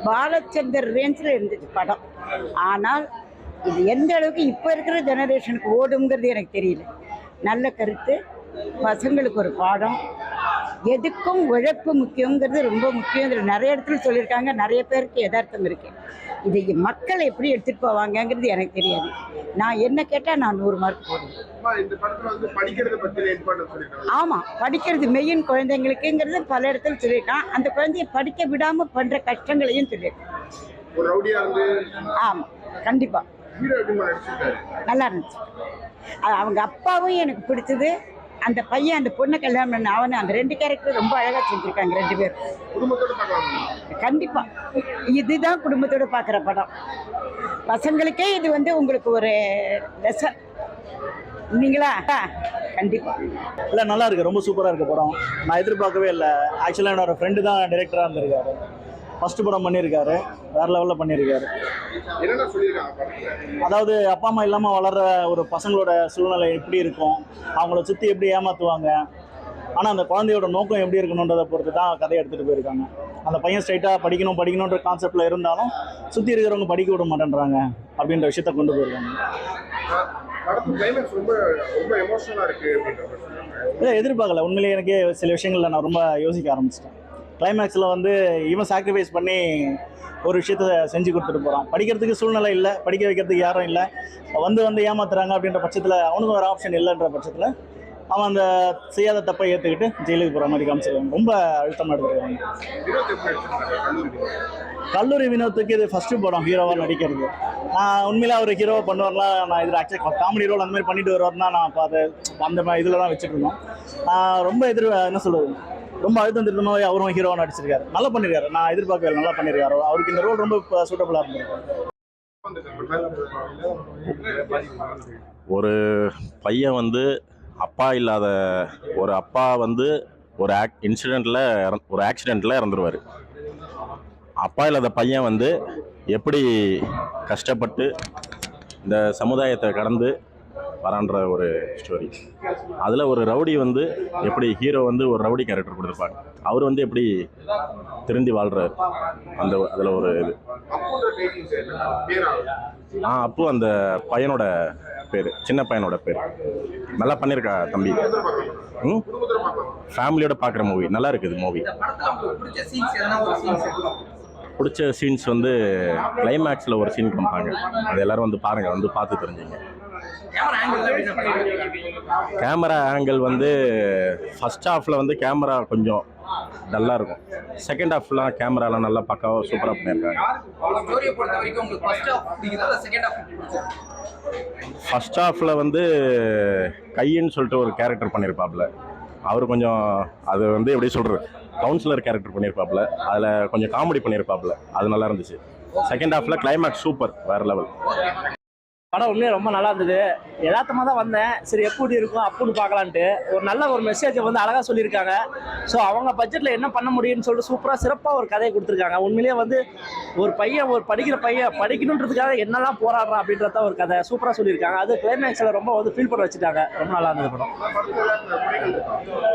பாலச்சந்தர் ரேஞ்சில் இருந்துச்சு படம். ஆனால் இது எந்த அளவுக்கு இப்போ இருக்கிற ஜெனரேஷனுக்கு ஓடுங்கிறது எனக்கு தெரியல. நல்ல கருத்து, பசங்களுக்கு ஒரு பாடம், எதுக்கும் உழைப்பு முக்கியங்கிறது ரொம்ப முக்கியம். இதில் நிறைய இடத்துல சொல்லியிருக்காங்க, நிறைய பேருக்கு யதார்த்தம் இருக்கு. இதை மக்கள் எப்படி எடுத்துகிட்டு போவாங்கங்கிறது எனக்கு தெரியாது. நான் என்ன கேட்டால் நான் 100 மார்க் போடுவேன். ஆமாம், படிக்கிறது மெயின் குழந்தைங்களுக்குங்கிறது பல இடத்துல சொல்லியிருக்கான். அந்த குழந்தைய படிக்க விடாமல் பண்ணுற கஷ்டங்களையும் சொல்லியிருக்கான். ஆமாம், கண்டிப்பாக நல்லா இருந்துச்சு. அவங்க அப்பாவும் எனக்கு பிடிச்சது. அந்த பையன் அந்த பொண்ணை கல்யாணம் பண்ண அவனு, அந்த 2 கேரக்டர் ரொம்ப அழகாக செஞ்சுருக்காங்க 2 பேரும். கண்டிப்பாக இதுதான் குடும்பத்தோடு பார்க்குற படம். பசங்களுக்கே இது உங்களுக்கு ஒரு லெசன். நீங்களா? கண்டிப்பாக இல்லை, நல்லா இருக்கு, ரொம்ப சூப்பராக இருக்கு படம். நான் எதிர்பார்க்கவே இல்லை. ஆக்சுவலாக என்னோட ஃப்ரெண்டு தான் டைரக்டராக இருந்திருக்காரு. ஃபர்ஸ்ட் படம் பண்ணியிருக்காரு, வேறு லெவலில் பண்ணியிருக்காரு. அதாவது அப்பா அம்மா இல்லாமல் வளர்கிற ஒரு பசங்களோட சூழ்நிலை எப்படி இருக்கும், அவங்கள சுற்றி எப்படி ஏமாற்றுவாங்க, ஆனால் அந்த குழந்தையோட நோக்கம் எப்படி இருக்கணுன்றதை பொறுத்து தான் கதையை எடுத்துகிட்டு போயிருக்காங்க. அந்த பையன் ஸ்ட்ரைட்டாக படிக்கணுன்ற கான்செப்டில் இருந்தாலும் சுற்றி இருக்கிறவங்க படிக்க விட மாட்டேன்றாங்க அப்படின்ற விஷயத்த கொண்டு போயிருக்காங்க. இல்லை, எதிர்பார்க்கல. உண்மையிலேயே எனக்கே சில விஷயங்களில் நான் ரொம்ப யோசிக்க ஆரம்பிச்சிட்டேன். கிளைமேக்ஸில் இவன் சாக்ரிஃபைஸ் பண்ணி ஒரு விஷயத்த செஞ்சு கொடுத்துட்டு போகிறான். படிக்கிறதுக்கு சூழ்நிலை இல்லை, படிக்க வைக்கிறதுக்கு யாரும் இல்லை, வந்து ஏமாத்துறாங்க அப்படின்ற பட்சத்தில் அவனுக்கும் ஒரு ஆப்ஷன் இல்லைன்ற பட்சத்தில் அவன் அந்த செய்யாத தப்பை ஏற்றுக்கிட்டு ஜெயிலுக்கு போகிற மாதிரி காமிச்சிருக்காங்க. ரொம்ப அழுத்தமாக எடுத்துருக்காங்க. கல்லூரி வினோத்துக்கு இது ஃபஸ்ட்டு படம் ஹீரோவாக நடிக்கிறது. நான் உண்மையிலே அவர் ஹீரோவாக பண்ணுவார்லாம் நான் இதில் ஆக்சுவலி காமெடி ரோல் அந்த மாதிரி பண்ணிட்டு வருவார்னா நான் பார்த்து அந்த மாதிரி இதில் தான் வச்சுட்டு இருந்தோம். ரொம்ப என்ன சொல்கிறது, ரொம்ப அழுத்தம் திருத்தமாகவே அவரும் ஹீரோவாக நடிச்சிருக்காரு. நல்லா பண்ணியிருக்காரு. நான் எதிர்பார்க்கவே நல்லா பண்ணியிருக்காரு. அவருக்கு இந்த ரோல் ரொம்ப சூட்டபுளாக இருந்திருக்கு. ஒரு பையன் அப்பா இல்லாத ஒரு அப்பா ஒரு ஆக்சிடெண்ட்டில் இறந்துருவார். அப்பா இல்லாத பையன் எப்படி கஷ்டப்பட்டு இந்த சமுதாயத்தை கடந்து வரான்ற ஒரு ஸ்டோரி. அதில் ஒரு ரவுடி எப்படி ஹீரோ ஒரு ரவுடி கேரக்டர் கொடுத்துருப்பாங்க. அவர் எப்படி திருந்தி வாழ்கிறார். அதில் ஒரு இது அப்பு அந்த பையனோட பேர், சின்ன பையனோட பேர். நல்லா பண்ணியிருக்கா தம்பி. ஃபேமிலியோட பார்க்குற மூவி, நல்லா இருக்குது மூவி. பிடிச்ச சீன்ஸ் கிளைமேக்ஸில் ஒரு சீன் காமிப்பாங்க. அது எல்லோரும் பாருங்கள், பார்த்து தெரிஞ்சுங்க. கேமரா ஆங்கிள் ஃபர்ஸ்ட் ஹாஃபில் கேமரா கொஞ்சம் டல்லாக இருக்கும். செகண்ட் ஹாஃப்லாம் கேமராலாம் நல்லா பக்காவாக சூப்பராக பண்ணியிருக்காங்க. ஃபர்ஸ்ட் ஹாஃபில் கையின்னு சொல்லிட்டு ஒரு கேரக்டர் பண்ணியிருப்பாப்புல. அவர் கொஞ்சம் அது எப்படி சொல்கிறது, கவுன்சிலர் கேரக்டர் பண்ணியிருப்பாப்புல. அதில் கொஞ்சம் காமெடி பண்ணியிருப்பாப்புல, அது நல்லா இருந்துச்சு. செகண்ட் ஹாஃபில் கிளைமேக்ஸ் சூப்பர், வேறு லெவல். படம் உண்மையாக ரொம்ப நல்லா இருந்தது. யதார்த்தமாக தான் வந்தேன், சரி எப்படி இருக்கும் அப்படின்னு பார்க்கலான்ட்டு. ஒரு நல்ல ஒரு மெசேஜை அழகாக சொல்லியிருக்காங்க. ஸோ அவங்க பட்ஜெட்டில் என்ன பண்ண முடியும்னு சொல்லிட்டு சூப்பராக சிறப்பாக ஒரு கதையை கொடுத்துருக்காங்க. உண்மையிலேயே ஒரு பையன், ஒரு படிக்கிற பையன் படிக்கணுன்றதுக்காக என்னெல்லாம் போராடுறான் அப்படின்றத ஒரு கதை சூப்பராக சொல்லியிருக்காங்க. அது கிளைமேக்ஸில் ரொம்ப ஃபீல் பண்ண வச்சுட்டாங்க. ரொம்ப நல்லா இருந்தது படம்.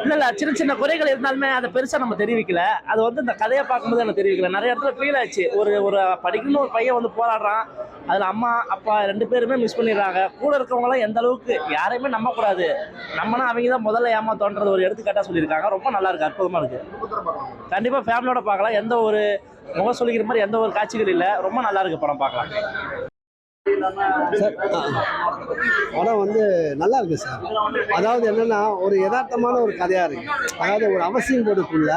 இல்லை, சின்ன சின்ன குறைகள் இருந்தாலுமே அதை பெருசாக நம்ம தெரிவிக்கல. அது இந்த கதையை பார்க்கும்போது எனக்கு தெரிவிக்கல. நிறைய இடத்துல ஃபீல் ஆச்சு. ஒரு படிக்கணும் ஒரு பையன் போராடுறான், அதில் அம்மா அப்பா 2 பேருமே மிஸ் பண்ணிடுறாங்க. கூட இருக்கவங்களாம் எந்த அளவுக்கு யாரையுமே நம்பக்கூடாது, நம்மனா அவங்க தான் முதல்ல ஏமாத்தோன்றது ஒரு எடுத்துக்காட்டாக சொல்லியிருக்காங்க. ரொம்ப நல்லா இருக்கு, அற்புதமாக இருக்கு. கண்டிப்பாக ஃபேமிலியோட பார்க்கலாம். எந்த ஒரு முகம் சொல்லிக்கிற மாதிரி எந்த ஒரு காட்சிகள் இல்லை. ரொம்ப நல்லா இருக்கு படம், பார்க்கலாம். சார், படம் நல்லா இருக்கு சார். அதாவது என்னன்னா, ஒரு யதார்த்தமான ஒரு கதையாக இருக்கு. அதாவது ஒரு அவசியம் கொடுக்குள்ள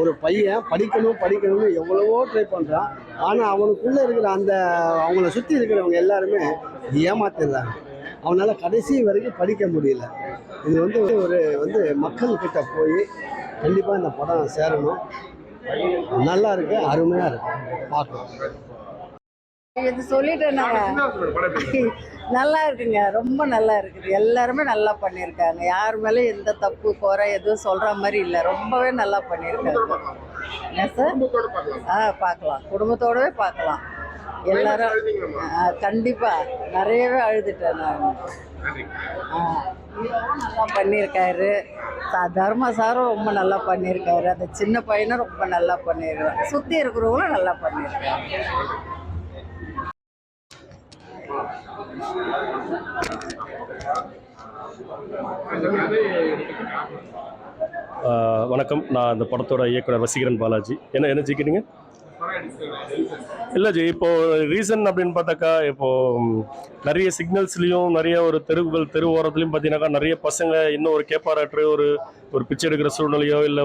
ஒரு பையன் படிக்கணும்னு எவ்வளவோ ட்ரை பண்ணுறான். ஆனால் அவனுக்குள்ளே இருக்கிற அவங்கள சுற்றி இருக்கிறவங்க எல்லாருமே ஏமாத்திடுறாங்க. அவனால் கடைசி வரைக்கும் படிக்க முடியல. இது ஒரு மக்கள்கிட்ட போய் கண்டிப்பாக இந்த படம் சேரணும். நல்லா இருக்கு, அருமையாக இருக்கு, பார்க்கணும். இது சொல்லிட்டேன் நல்லா இருக்குங்க, ரொம்ப நல்லா இருக்குது. எல்லாருமே நல்லா பண்ணியிருக்காங்க. யார் மேலே எந்த தப்பு குறை எதுவும் சொல்கிற மாதிரி இல்லை. ரொம்பவே நல்லா பண்ணியிருக்காங்க. என்ன சார்? பார்க்கலாம், குடும்பத்தோடவே பார்க்கலாம். எல்லாரும் கண்டிப்பாக நிறையவே அழுதுட்டேன் நான். நல்லா பண்ணியிருக்காரு. தர்மா சாரும் ரொம்ப நல்லா பண்ணியிருக்காரு, அந்த சின்ன பையனும் ரொம்ப நல்லா பண்ணியிருக்காரு, சுற்றி இருக்கிறவங்களும் நல்லா பண்ணியிருக்காரு. வணக்கம். நான் அந்த படத்தோட இயக்குனர் வசீகரன் பாலாஜி. என்ன ஜிக்கிறீங்க? இல்லை ஜி, இப்போது ரீசன் அப்படின்னு பார்த்தாக்கா, இப்போது நிறைய சிக்னல்ஸ்லேயும் நிறைய ஒரு தெரு ஓரத்துலையும் பார்த்தீங்கன்னாக்கா நிறைய பசங்க இன்னும் ஒரு கேப்பாராட்டு ஒரு பிச்சை எடுக்கிற சூழ்நிலையோ இல்லை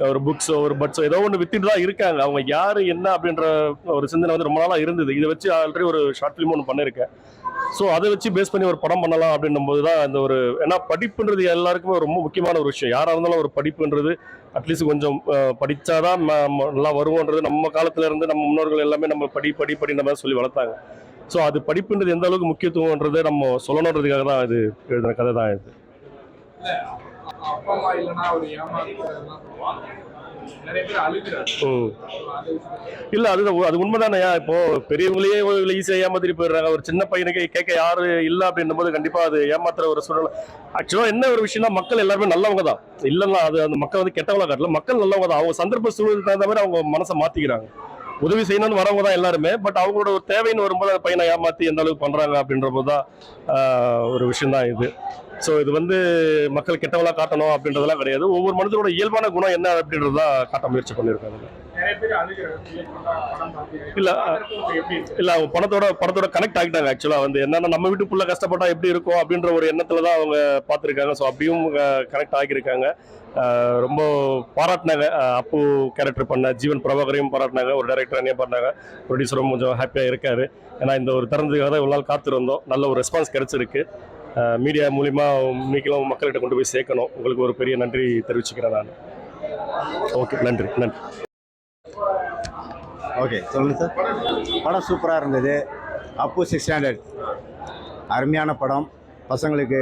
ஒரு புக்ஸோ ஒரு பட்ஸோ ஏதோ ஒன்று வித்துட்டு தான் இருக்காங்க. அவங்க யார் என்ன அப்படின்ற ஒரு சிந்தனை வந்து ரொம்ப நாளாக இருந்தது. இதை வச்சு ஆல்ரெடி ஒரு ஷார்ட் ஃபிலிம் ஒன்று பண்ணியிருக்கேன். ஸோ அதை வச்சு பேஸ் பண்ணி ஒரு படம் பண்ணலாம் அப்படின்னும் போது தான் இந்த ஒரு, ஏன்னா படிப்புன்றது எல்லாருக்குமே ரொம்ப முக்கியமான ஒரு விஷயம். யாராக இருந்தாலும் ஒரு படிப்புன்றது அட்லீஸ்ட் கொஞ்சம் படித்தாதான் நல்லா வருவோன்றது நம்ம காலத்துல இருந்து நம்ம முன்னோர்கள் எல்லாமே நம்ம படின்ற மாதிரி சொல்லி வளர்த்தாங்க. ஸோ அது படிப்புன்றது எந்த அளவுக்கு முக்கியத்துவன்றதை நம்ம சொல்லணுன்றதுக்காக தான் இது எழுதின கதை தான் இது. அப்பா அம்மா இல்லைன்னா ஒரு நிறைய பேர் அழுகிறாரு. இல்ல அது உண்மைதானயா. இப்போ பெரியவங்களே ஈஸியா ஏமாத்திட்டு போயிடுறாங்க. ஒரு சின்ன பையனுக்கு கேட்க யாரு இல்ல அப்படின்னும் போது கண்டிப்பா அது ஏமாத்துற ஒரு சூழ்நிலை. ஆக்சுவலா என்ன ஒரு விஷயம்னா, மக்கள் எல்லாருமே நல்லவங்க தான். இல்லைன்னா அது அந்த மக்கள் வந்து கெட்டவங்களா காட்டல, மக்கள் நல்லவங்க தான். அவங்க சந்தர்ப்ப சூழலுக்கு தகுந்த மாதிரி அவங்க மனசை மாத்திக்கிறாங்க. உதவி செய்யணும்னு வரவங்க தான் எல்லாருமே. பட் அவங்களோட ஒரு தேவைன்னு வரும்போது அந்த பையனை ஏமாத்தி எந்த அளவுக்கு பண்றாங்க அப்படின்ற போதுதான் ஒரு விஷயம் தான் இது. ஸோ இது வந்து மக்கள் கெட்டவங்களா காட்டணும் அப்படின்றதெல்லாம் கிடையாது. ஒவ்வொரு மனிதனோட இயல்பான குணம் என்ன அப்படின்றதான் காட்ட முயற்சி பண்ணியிருக்காங்க. இல்ல அவங்க படத்தோட கனெக்ட் ஆகிட்டாங்க. ஆக்சுவலா வந்து என்னன்னா, நம்ம வீட்டுக்குள்ள கஷ்டப்பட்டா எப்படி இருக்கும் அப்படின்ற ஒரு எண்ணத்துலதான் அவங்க பார்த்துருக்காங்க. ஸோ அப்படியும் கனெக்ட் ஆகியிருக்காங்க. ரொம்ப பாராட்டினாங்க. அப்பு கேரக்டர் பண்ண ஜீவன் பிரபாகரையும் பாராட்டினாங்க, ஒரு டைரக்டர் என்னையும் பாராட்டினாங்க, ப்ரொடியூசரும் கொஞ்சம் ஹாப்பியாக இருக்காரு. ஏன்னா இந்த ஒரு திறந்ததுக்காக தான் இவ்வளோ நாள் காத்திருந்தோம். நல்ல ஒரு ரெஸ்பான்ஸ் கிடைச்சிருக்கு. மீடியா மூலிமா நீங்களும் மக்கள்கிட்ட கொண்டு போய் சேர்க்கணும். உங்களுக்கு ஒரு பெரிய நன்றி தெரிவிச்சுக்கிறேன் நான். ஓகே, நன்றி. ஓகே, சொல்லுங்கள் சார். படம் சூப்பராக இருந்தது. அப்பு 6th ஸ்டாண்டர்ட் அருமையான படம். பசங்களுக்கு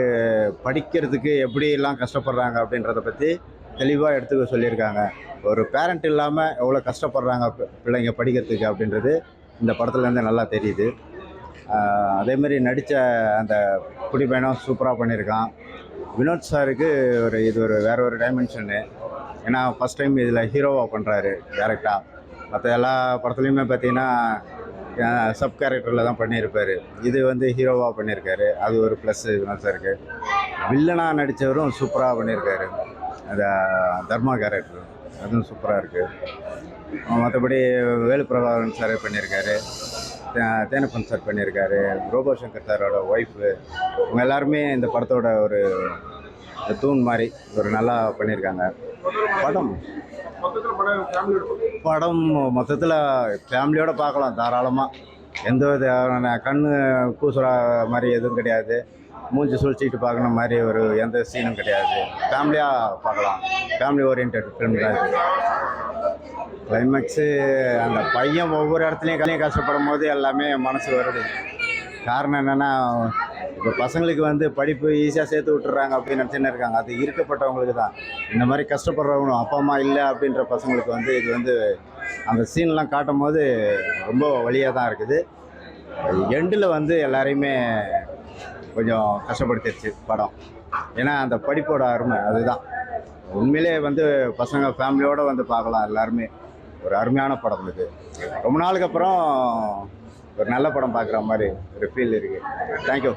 படிக்கிறதுக்கு எப்படியெல்லாம் கஷ்டப்படுறாங்க அப்படின்றத பற்றி தெளிவாக எடுத்துக்க சொல்லியிருக்காங்க. ஒரு பேரண்ட் இல்லாமல் எவ்வளோ கஷ்டப்படுறாங்க பிள்ளைங்க படிக்கிறதுக்கு அப்படின்றது இந்த படத்துலேருந்து நல்லா தெரியுது. அதேமாரி நடித்த அந்த குடிப்பயணம் சூப்பராக பண்ணியிருக்கான். வினோத் சாருக்கு இது வேற ஒரு டைமென்ஷனு. ஏன்னா ஃபஸ்ட் டைம் இதில் ஹீரோவாக பண்ணுறாரு டேரெக்டாக. மற்ற எல்லா படத்துலையுமே பார்த்தீங்கன்னா சப் கேரக்டரில் தான் பண்ணியிருப்பார். இது வந்து ஹீரோவாக பண்ணியிருக்காரு. அது ஒரு ப்ளஸ் வினோத் சாருக்கு. வில்லனாக நடித்தவரும் சூப்பராக பண்ணியிருக்காரு. அந்த தர்மா கேரக்டர் அதுவும் சூப்பராக இருக்குது. மற்றபடி வேலு பிரபாகரன் சார் பண்ணியிருக்காரு, தேனப்பன் சார் பண்ணியிருக்காரு, ரோபோ சங்கர் சாரோட ஒய்ஃபு, இவங்க எல்லாருமே இந்த படத்தோட ஒரு தூண் மாதிரி ஒரு நல்லா பண்ணியிருக்காங்க. படம் மொத்தத்தில் ஃபேமிலியோடு பார்க்கலாம் தாராளமாக. எந்த வித கண்ணு கூசுற மாதிரி எதுவும் கிடையாது, மூஞ்சி சுழிச்சிக்கிட்டு பார்க்குற மாதிரி எந்த சீனும் கிடையாது. ஃபேமிலியாக பார்க்கலாம். ஃபேமிலி ஓரியன்ட் ஃபிலிம் தான் இது. கிளைமேக்ஸு அந்த பையன் ஒவ்வொரு இடத்துலையும் கஷ்டப்படும் போது எல்லாமே மனசு வருது. காரணம் என்னென்னா, இப்போ பசங்களுக்கு வந்து படிப்பு ஈஸியாக சேர்த்து விட்டுறாங்க அப்படின்னு நினச்சின்னு இருக்காங்க. அது இருக்கப்பட்டவங்களுக்கு தான். இந்த மாதிரி கஷ்டப்படுறவங்களும் அப்பா அம்மா இல்லை அப்படின்ற பசங்களுக்கு வந்து இது வந்து அந்த சீன்லாம் காட்டும் போது ரொம்ப வலியாக தான் இருக்குது. எண்டில் வந்து எல்லாரையுமே கொஞ்சம் கஷ்டப்படுத்திடுச்சு படம். ஏன்னா அந்த படிப்போட அருமை அதுதான். உண்மையிலே வந்து பசங்க ஃபேமிலியோடு வந்து பார்க்கலாம். எல்லாருமே ஒரு அருமையான படம் இது. ரொம்ப நாளுக்கு அப்புறம் ஒரு நல்ல படம் பார்க்குற மாதிரி ஒரு ஃபீல் இருக்குது. தேங்க்யூ.